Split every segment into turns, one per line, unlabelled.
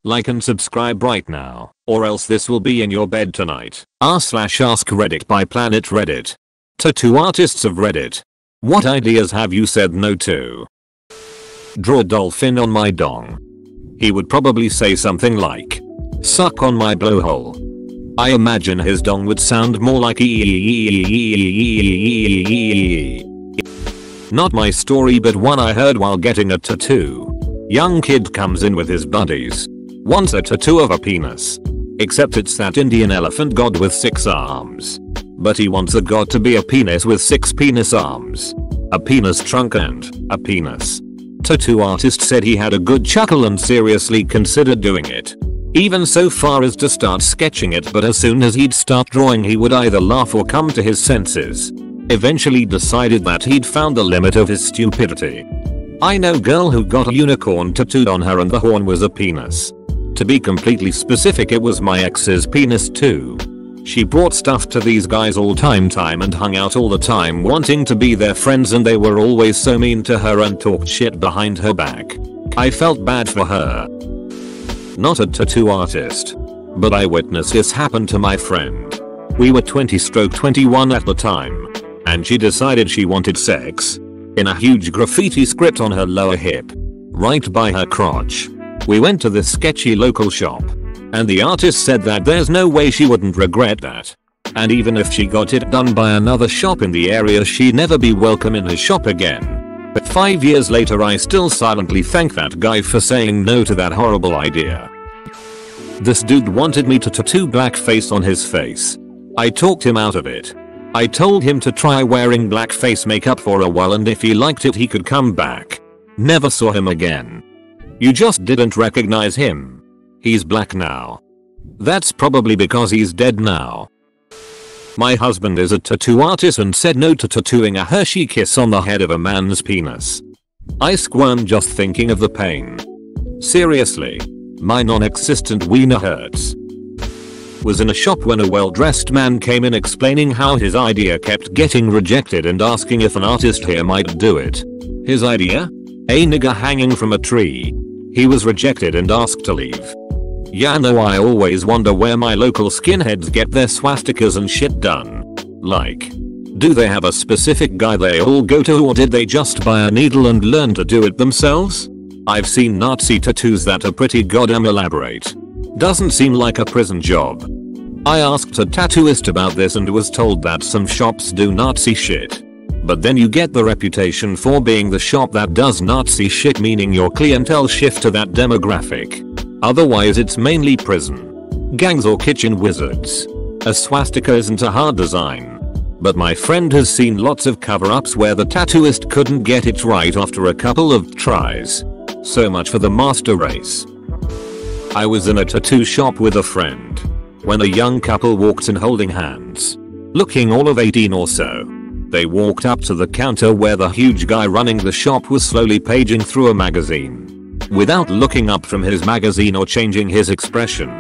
Like and subscribe right now, or else this will be in your bed tonight. r/AskReddit by Planet Reddit. Tattoo artists of Reddit. What ideas have you said no to? Draw a dolphin on my dong. He would probably say something like, suck on my blowhole. I imagine his dong would sound more like Not my story, but one I heard while getting a tattoo. Young kid comes in with his buddies. Wants a tattoo of a penis. Except it's that Indian elephant god with 6 arms. But he wants the god to be a penis with 6 penis arms. A penis trunk and a penis. Tattoo artist said he had a good chuckle and seriously considered doing it. Even so far as to start sketching it, but as soon as he'd start drawing he would either laugh or come to his senses. Eventually decided that he'd found the limit of his stupidity. I know girl who got a unicorn tattooed on her and the horn was a penis. To be completely specific, it was my ex's penis too. She brought stuff to these guys all time and hung out all the time wanting to be their friends, and they were always so mean to her and talked shit behind her back. I felt bad for her. Not a tattoo artist, but I witnessed this happen to my friend. We were 20/21 at the time, and she decided she wanted sex. In a huge graffiti script on her lower hip, right by her crotch. We went to this sketchy local shop, and the artist said that there's no way she wouldn't regret that. And even if she got it done by another shop in the area, she'd never be welcome in his shop again. But 5 years later I still silently thank that guy for saying no to that horrible idea. This dude wanted me to tattoo blackface on his face. I talked him out of it. I told him to try wearing blackface makeup for a while, and if he liked it he could come back. Never saw him again. You just didn't recognize him. He's black now. That's probably because he's dead now. My husband is a tattoo artist and said no to tattooing a Hershey kiss on the head of a man's penis. I squirm just thinking of the pain. Seriously. My non-existent wiener hurts. Was in a shop when a well-dressed man came in explaining how his idea kept getting rejected and asking if an artist here might do it. His idea? A nigger hanging from a tree. He was rejected and asked to leave. Yeah, no, I always wonder where my local skinheads get their swastikas and shit done. Like, do they have a specific guy they all go to, or did they just buy a needle and learn to do it themselves? I've seen Nazi tattoos that are pretty goddamn elaborate. Doesn't seem like a prison job. I asked a tattooist about this and was told that some shops do Nazi shit. But then you get the reputation for being the shop that does Nazi shit, meaning your clientele shift to that demographic. Otherwise it's mainly prison, gangs or kitchen wizards. A swastika isn't a hard design. But my friend has seen lots of cover-ups where the tattooist couldn't get it right after a couple of tries. So much for the master race. I was in a tattoo shop with a friend when a young couple walked in holding hands, looking all of 18 or so. They walked up to the counter where the huge guy running the shop was slowly paging through a magazine. Without looking up from his magazine or changing his expression,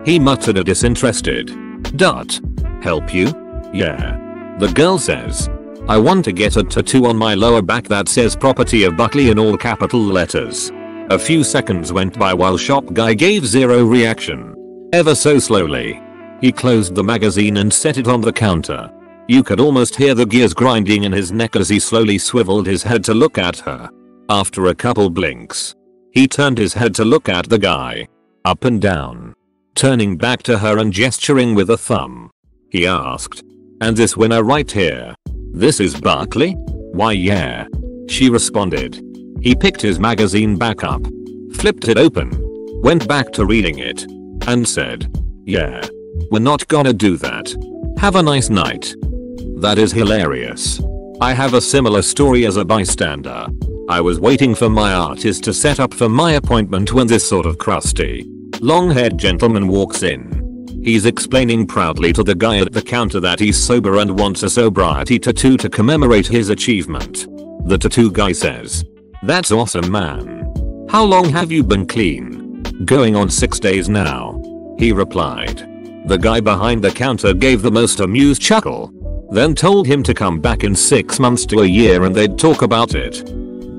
he muttered a disinterested, "Dot. Help you?" "Yeah." The girl says, "I want to get a tattoo on my lower back that says property of Buckley in all capital letters." A few seconds went by while shop guy gave zero reaction. Ever so slowly, he closed the magazine and set it on the counter. You could almost hear the gears grinding in his neck as he slowly swiveled his head to look at her. After a couple blinks, he turned his head to look at the guy. Up and down. Turning back to her and gesturing with a thumb. He asked, "And this winner right here? This is Buckley?" "Why, yeah." She responded. He picked his magazine back up, flipped it open, went back to reading it, and said, "Yeah. We're not gonna do that. Have a nice night." That is hilarious. I have a similar story as a bystander. I was waiting for my artist to set up for my appointment when this sort of crusty, long-haired gentleman walks in. He's explaining proudly to the guy at the counter that he's sober and wants a sobriety tattoo to commemorate his achievement. The tattoo guy says, "That's awesome, man. How long have you been clean?" "Going on 6 days now," he replied. The guy behind the counter gave the most amused chuckle, then told him to come back in 6 months to a year and they'd talk about it.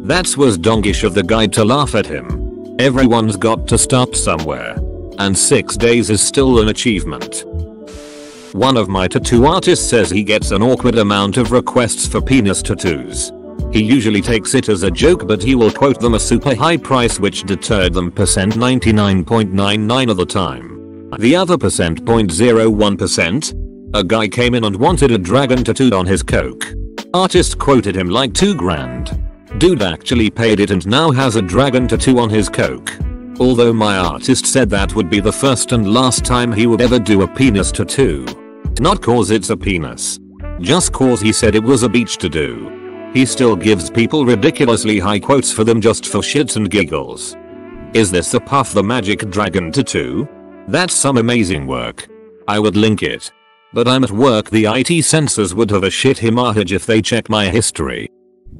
That was dongish of the guy to laugh at him. Everyone's got to start somewhere. And 6 days is still an achievement. One of my tattoo artists says he gets an awkward amount of requests for penis tattoos. He usually takes it as a joke, but he will quote them a super high price which deterred them 99.99% of the time. The other 0.01%? A guy came in and wanted a dragon tattooed on his coke. Artist quoted him like 2 grand. Dude actually paid it and now has a dragon tattoo on his coke. Although my artist said that would be the first and last time he would ever do a penis tattoo. Not cause it's a penis. Just cause he said it was a beach to do. He still gives people ridiculously high quotes for them just for shits and giggles. Is this the Puff the Magic Dragon tattoo? That's some amazing work. I would link it. But I'm at work. The IT censors would have a shit hemorrhage if they check my history.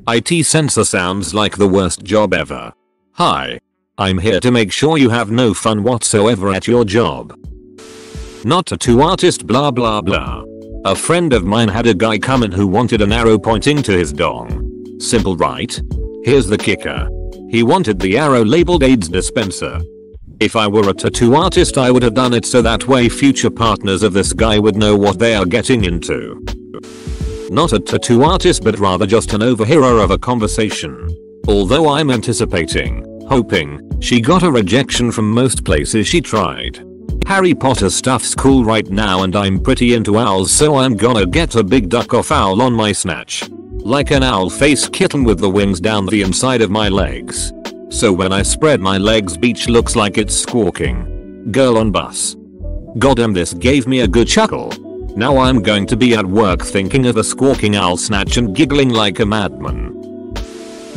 IT censor sounds like the worst job ever. Hi. I'm here to make sure you have no fun whatsoever at your job. Not tattoo artist blah blah blah. A friend of mine had a guy come in who wanted an arrow pointing to his dong. Simple, right? Here's the kicker. He wanted the arrow labeled AIDS dispenser. If I were a tattoo artist I would have done it so that way future partners of this guy would know what they are getting into. Not a tattoo artist but rather just an overhearer of a conversation. Although I'm hoping, she got a rejection from most places she tried. Harry Potter stuff's cool right now and I'm pretty into owls, so I'm gonna get a big duck off owl on my snatch. Like an owl face kitten with the wings down the inside of my legs. So when I spread my legs beach looks like it's squawking. Girl on bus. Goddamn, this gave me a good chuckle. Now I'm going to be at work thinking of a squawking owl snatch and giggling like a madman.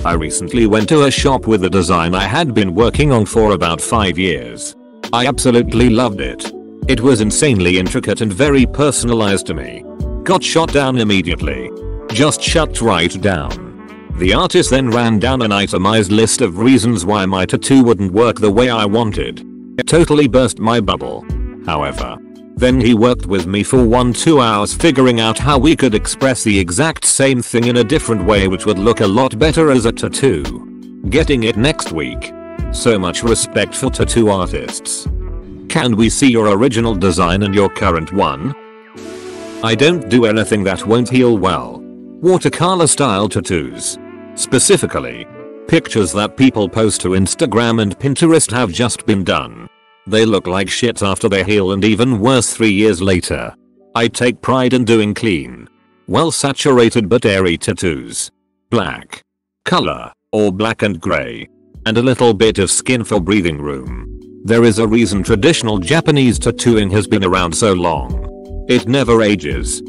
I recently went to a shop with a design I had been working on for about 5 years. I absolutely loved it. It was insanely intricate and very personalized to me. Got shot down immediately. Just shut right down. The artist then ran down an itemized list of reasons why my tattoo wouldn't work the way I wanted. It totally burst my bubble. However, then he worked with me for 1-2 hours figuring out how we could express the exact same thing in a different way which would look a lot better as a tattoo. Getting it next week. So much respect for tattoo artists. Can we see your original design and your current one? I don't do anything that won't heal well. Watercolor style tattoos. Specifically, pictures that people post to Instagram and Pinterest have just been done. They look like shit after they heal and even worse 3 years later. I take pride in doing clean, well saturated but airy tattoos. Black color or black and gray. And a little bit of skin for breathing room. There is a reason traditional Japanese tattooing has been around so long. It never ages.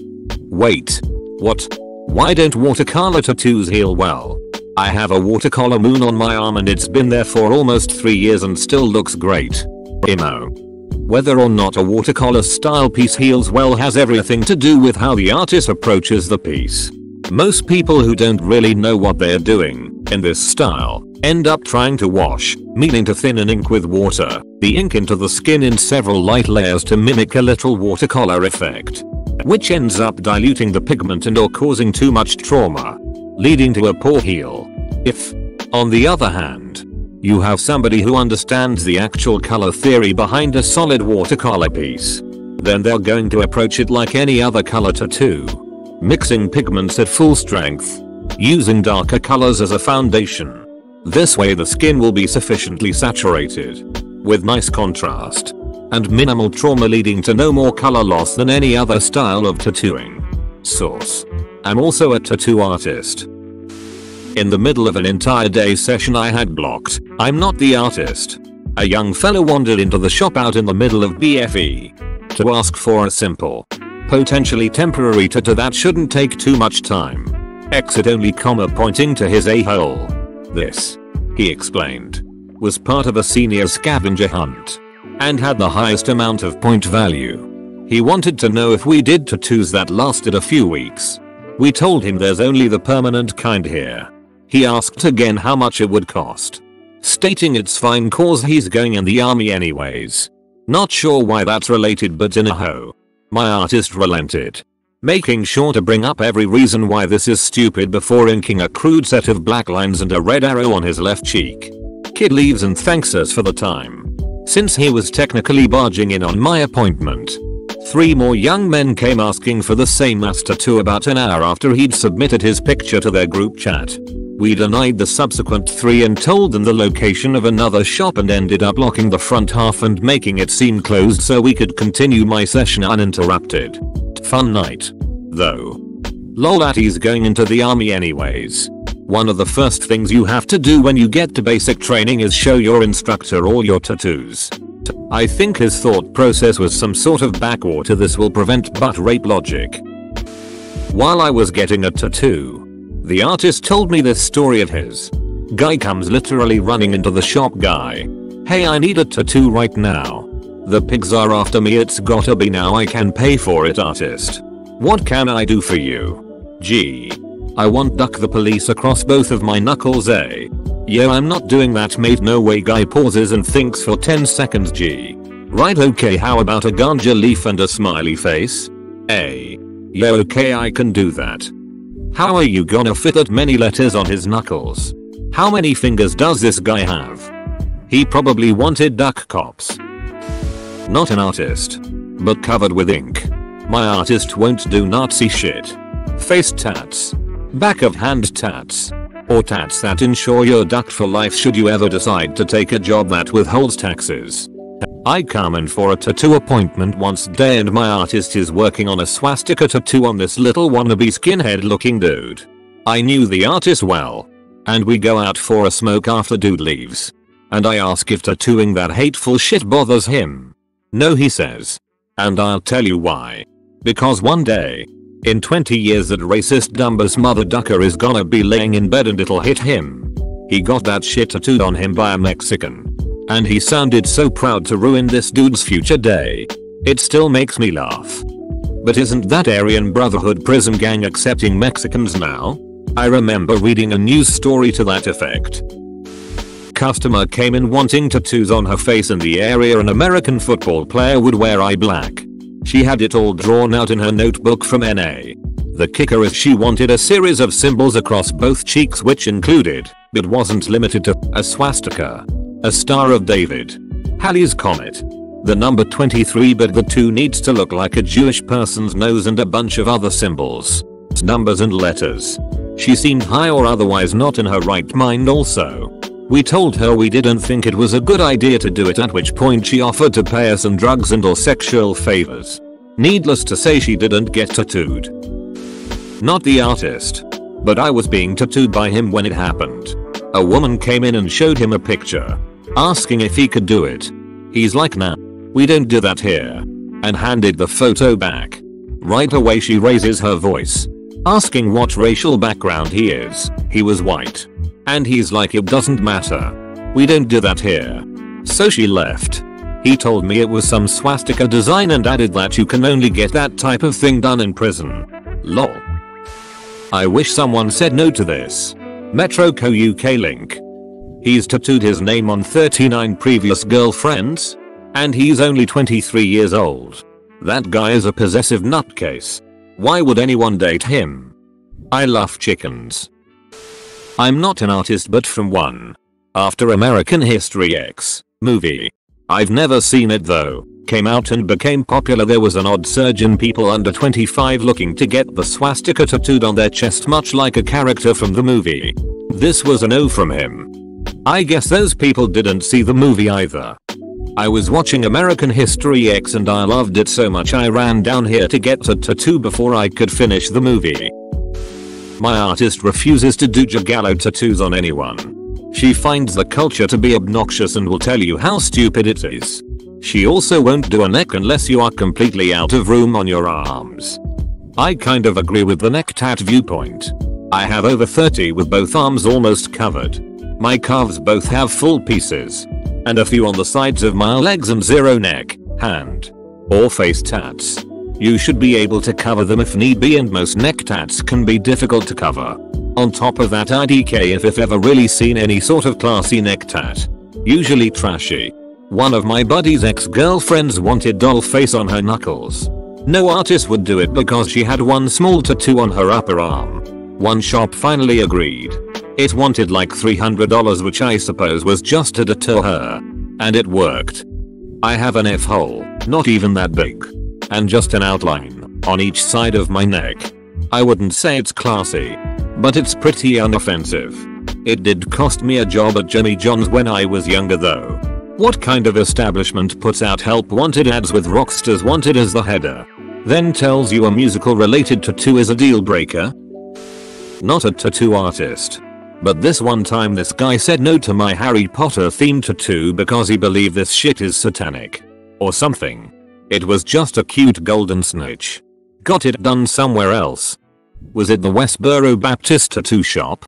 Wait. What? Why don't watercolor tattoos heal well? I have a watercolor moon on my arm and it's been there for almost 3 years and still looks great. Emo. Whether or not a watercolor style piece heals well has everything to do with how the artist approaches the piece. Most people who don't really know what they're doing in this style end up trying to wash, meaning to thin an ink with water, the ink into the skin in several light layers to mimic a literal watercolor effect, which ends up diluting the pigment and or causing too much trauma, leading to a poor heal. If, on the other hand, you have somebody who understands the actual color theory behind a solid watercolor piece, then they're going to approach it like any other color tattoo, mixing pigments at full strength, using darker colors as a foundation. This way the skin will be sufficiently saturated, with nice contrast, and minimal trauma, leading to no more color loss than any other style of tattooing. Source. I'm also a tattoo artist. In the middle of an entire day session I had blocked, I'm not the artist. A young fellow wandered into the shop out in the middle of BFE to ask for a simple, potentially temporary tattoo that shouldn't take too much time. Exit only, pointing to his a-hole. This, he explained, was part of a senior scavenger hunt and had the highest amount of point value. He wanted to know if we did tattoos that lasted a few weeks. We told him there's only the permanent kind here. He asked again how much it would cost, stating it's fine cause he's going in the army anyways. Not sure why that's related, but in a ho. My artist relented, making sure to bring up every reason why this is stupid before inking a crude set of black lines and a red arrow on his left cheek. Kid leaves and thanks us for the time. Since he was technically barging in on my appointment. 3 more young men came asking for the same ass tattoo about an hour after he'd submitted his picture to their group chat. We denied the subsequent 3 and told them the location of another shop and ended up locking the front half and making it seem closed so we could continue my session uninterrupted. Fun night. Though. Lol, he's going into the army anyways. One of the first things you have to do when you get to basic training is show your instructor all your tattoos. I think his thought process was some sort of backwater this will prevent butt rape logic. While I was getting a tattoo, the artist told me this story of his. Guy comes literally running into the shop. Guy. Hey, I need a tattoo right now. The pigs are after me, it's gotta be now, I can pay for it. Artist. What can I do for you? Gee. I want duck the police across both of my knuckles. Yeah, I'm not doing that, mate, no way. Guy pauses and thinks for 10 seconds. Gee. Right, okay, how about a ganja leaf and a smiley face? Yeah, okay, I can do that. How are you gonna fit that many letters on his knuckles? How many fingers does this guy have? He probably wanted duck cops. Not an artist. But covered with ink. My artist won't do Nazi shit. Face tats. Back of hand tats. Or tats that ensure you're ducked for life should you ever decide to take a job that withholds taxes. I come in for a tattoo appointment once a day and my artist is working on a swastika tattoo on this little wannabe skinhead looking dude. I knew the artist well. And we go out for a smoke after dude leaves. And I ask if tattooing that hateful shit bothers him. No, he says. And I'll tell you why. Because one day, in 20 years that racist Dumba's mother ducker is gonna be laying in bed and it'll hit him. He got that shit tattooed on him by a Mexican. And he sounded so proud to ruin this dude's future day. It still makes me laugh. But isn't that Aryan Brotherhood prison gang accepting Mexicans now? I remember reading a news story to that effect. Customer came in wanting tattoos on her face in the area an American football player would wear eye black. She had it all drawn out in her notebook from NA. The kicker is she wanted a series of symbols across both cheeks which included, but wasn't limited to, a swastika, a Star of David, Halley's Comet, the number 23, but the 2 needs to look like a Jewish person's nose and a bunch of other symbols, numbers and letters. She seemed high or otherwise not in her right mind also. We told her we didn't think it was a good idea to do it, at which point she offered to pay us in drugs and or sexual favors. Needless to say, she didn't get tattooed. Not the artist. But I was being tattooed by him when it happened. A woman came in and showed him a picture, asking if he could do it. He's like, nah, we don't do that here. And handed the photo back. Right away she raises her voice, asking what racial background he is. He was white. And he's like, it doesn't matter. We don't do that here. So she left. He told me it was some swastika design and added that you can only get that type of thing done in prison. Lol. I wish someone said no to this. Metro Co UK link. He's tattooed his name on 39 previous girlfriends. And he's only 23 years old. That guy is a possessive nutcase. Why would anyone date him? I love chickens. I'm not an artist, but from one. After American History X movie. I've never seen it though. Came out and became popular, there was an odd surge in people under 25 looking to get the swastika tattooed on their chest, much like a character from the movie. This was a no from him. I guess those people didn't see the movie either. I was watching American History X and I loved it so much I ran down here to get a tattoo before I could finish the movie. My artist refuses to do Gallo tattoos on anyone. She finds the culture to be obnoxious and will tell you how stupid it is. She also won't do a neck unless you are completely out of room on your arms. I kind of agree with the neck tat viewpoint. I have over 30 with both arms almost covered. My calves both have full pieces. And a few on the sides of my legs and 0 neck, hand, or face tats. You should be able to cover them if need be, and most neck tats can be difficult to cover. On top of that, IDK if I've ever really seen any sort of classy neck tat. Usually trashy. One of my buddy's ex-girlfriends wanted doll face on her knuckles. No artist would do it because she had one small tattoo on her upper arm. One shop finally agreed. It wanted like $300, which I suppose was just to deter her. And it worked. I have an F hole, not even that big. And just an outline on each side of my neck. I wouldn't say it's classy, but it's pretty unoffensive. It did cost me a job at Jimmy John's when I was younger though. What kind of establishment puts out help wanted ads with rockstars wanted as the header? Then tells you a musical related tattoo is a deal breaker? Not a tattoo artist. But this one time this guy said no to my Harry Potter themed tattoo because he believed this shit is satanic. Or something. It was just a cute golden snitch. Got it done somewhere else. Was it the Westboro Baptist tattoo shop?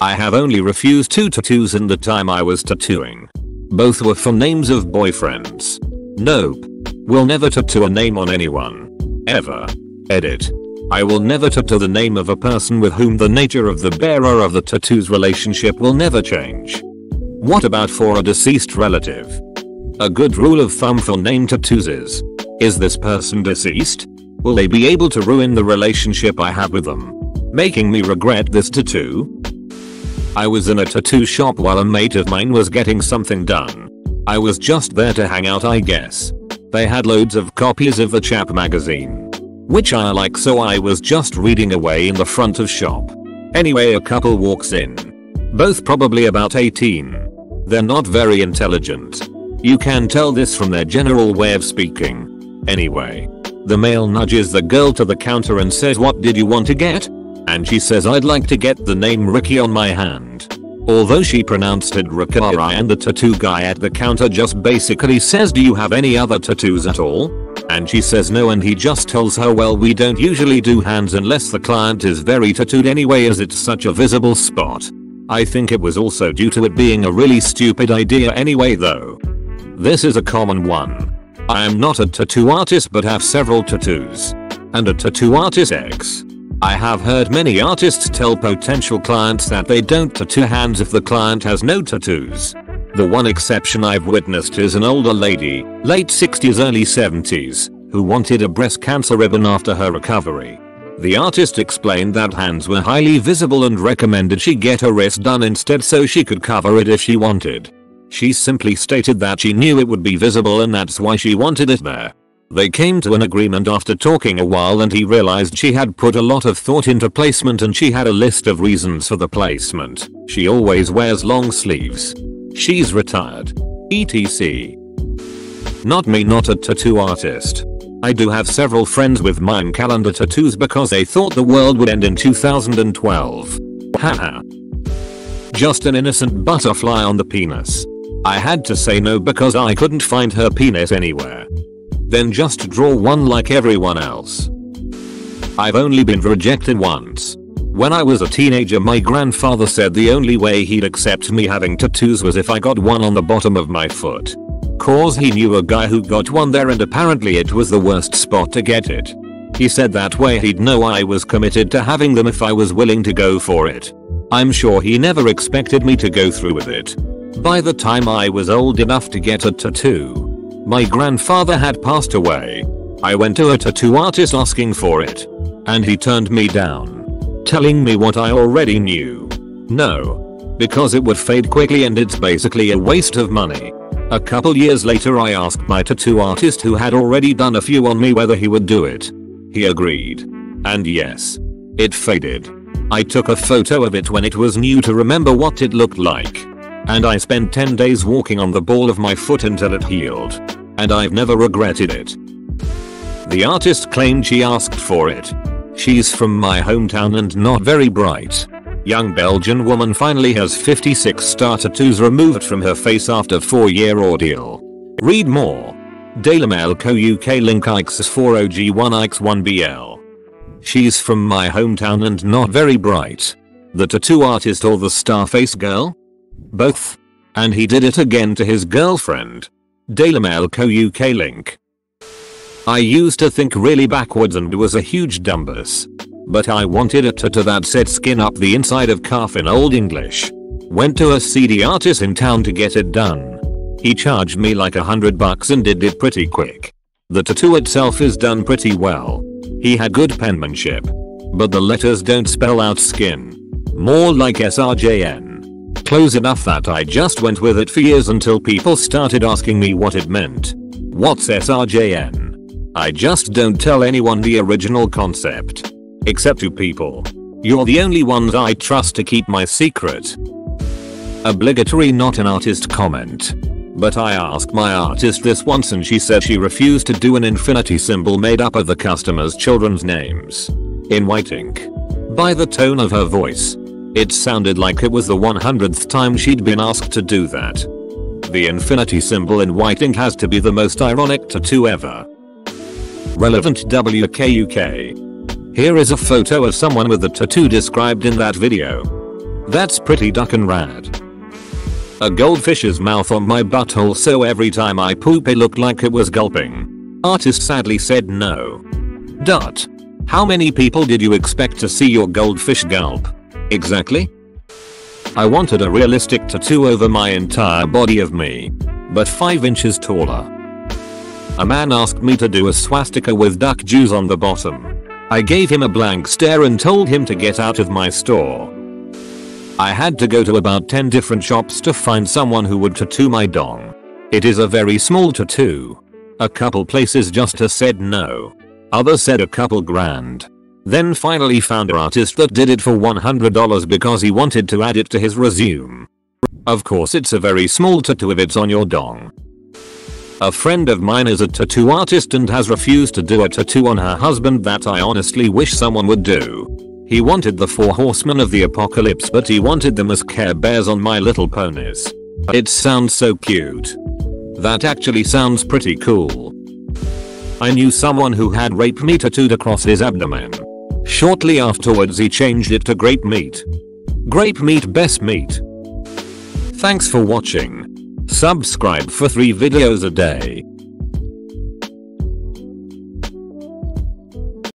I have only refused 2 tattoos in the time I was tattooing. Both were for names of boyfriends. Nope. Will never tattoo a name on anyone. Ever. Edit. I will never tattoo the name of a person with whom the nature of the bearer of the tattoo's relationship will never change. What about for a deceased relative? A good rule of thumb for name tattoos is this person deceased? Will they be able to ruin the relationship I have with them, making me regret this tattoo? I was in a tattoo shop while a mate of mine was getting something done. I was just there to hang out I guess. They had loads of copies of the Chap magazine, which I like, so I was just reading away in the front of shop. Anyway, a couple walks in. Both probably about 18. They're not very intelligent. You can tell this from their general way of speaking. Anyway, the male nudges the girl to the counter and says, "What did you want to get?" And she says, "I'd like to get the name Ricky on my hand." Although she pronounced it Rikara, and the tattoo guy at the counter just basically says, "Do you have any other tattoos at all?" And she says no, and he just tells her, "Well, we don't usually do hands unless the client is very tattooed anyway, as it's such a visible spot." I think it was also due to it being a really stupid idea anyway though. This is a common one. I am not a tattoo artist but have several tattoos. And a tattoo artist X. I have heard many artists tell potential clients that they don't tattoo hands if the client has no tattoos. The one exception I've witnessed is an older lady, late 60s early 70s, who wanted a breast cancer ribbon after her recovery. The artist explained that hands were highly visible and recommended she get her wrist done instead so she could cover it if she wanted. She simply stated that she knew it would be visible and that's why she wanted it there. They came to an agreement after talking a while, and he realized she had put a lot of thought into placement and she had a list of reasons for the placement. She always wears long sleeves. She's retired. etc. Not me, not a tattoo artist. I do have several friends with Mayan calendar tattoos because they thought the world would end in 2012. Haha. Just an innocent butterfly on the penis. I had to say no because I couldn't find her penis anywhere. Then just draw one like everyone else. I've only been rejected once. When I was a teenager, my grandfather said the only way he'd accept me having tattoos was if I got one on the bottom of my foot. Cause he knew a guy who got one there and apparently it was the worst spot to get it. He said that way he'd know I was committed to having them if I was willing to go for it. I'm sure he never expected me to go through with it. By the time I was old enough to get a tattoo, my grandfather had passed away. I went to a tattoo artist asking for it, and he turned me down, telling me what I already knew. No, because it would fade quickly and it's basically a waste of money. A couple years later I asked my tattoo artist, who had already done a few on me, whether he would do it. He agreed. And yes, it faded. I took a photo of it when it was new to remember what it looked like. And I spent 10 days walking on the ball of my foot until it healed. And I've never regretted it. The artist claimed she asked for it. She's from my hometown and not very bright. Young Belgian woman finally has 56 star tattoos removed from her face after 4-year ordeal. Read more. Daily Mail Co UK link X4OG1X1BL. She's from my hometown and not very bright. The tattoo artist or the Starface girl? Both. And he did it again to his girlfriend. Daily Mail Co UK link. I used to think really backwards and was a huge dumbass. But I wanted a tattoo that said skin up the inside of calf in Old English. Went to a CD artist in town to get it done. He charged me like $100 and did it pretty quick. The tattoo itself is done pretty well. He had good penmanship. But the letters don't spell out skin. more like SRJN. Close enough that I just went with it for years until people started asking me what it meant. What's SRJN? I just don't tell anyone the original concept. Except 2 people. You're the only ones I trust to keep my secret. Obligatory not an artist comment. But I asked my artist this once and she said she refused to do an infinity symbol made up of the customer's children's names. In white ink. By the tone of her voice, it sounded like it was the 100th time she'd been asked to do that. The infinity symbol in white ink has to be the most ironic tattoo ever. Relevant WKUK. Here is a photo of someone with the tattoo described in that video. That's pretty duckin' rad. A goldfish's mouth on my butthole so every time I poop it looked like it was gulping. Artist sadly said no. Dot. How many people did you expect to see your goldfish gulp? Exactly? I wanted a realistic tattoo over my entire body of me. But 5 inches taller. A man asked me to do a swastika with duck juice on the bottom. I gave him a blank stare and told him to get out of my store. I had to go to about 10 different shops to find someone who would tattoo my dong. It is a very small tattoo. A couple places just said no. Others said a couple grand. Then finally found an artist that did it for $100 because he wanted to add it to his resume. Of course it's a very small tattoo if it's on your dong. A friend of mine is a tattoo artist and has refused to do a tattoo on her husband that I honestly wish someone would do. He wanted the 4 horsemen of the apocalypse but he wanted them as Care Bears on My Little Ponies. It sounds so cute. That actually sounds pretty cool. I knew someone who had rape meat tattooed across his abdomen. Shortly afterwards he changed it to grape meat. Grape meat best meat. Thanks for watching. Subscribe for 3 videos a day.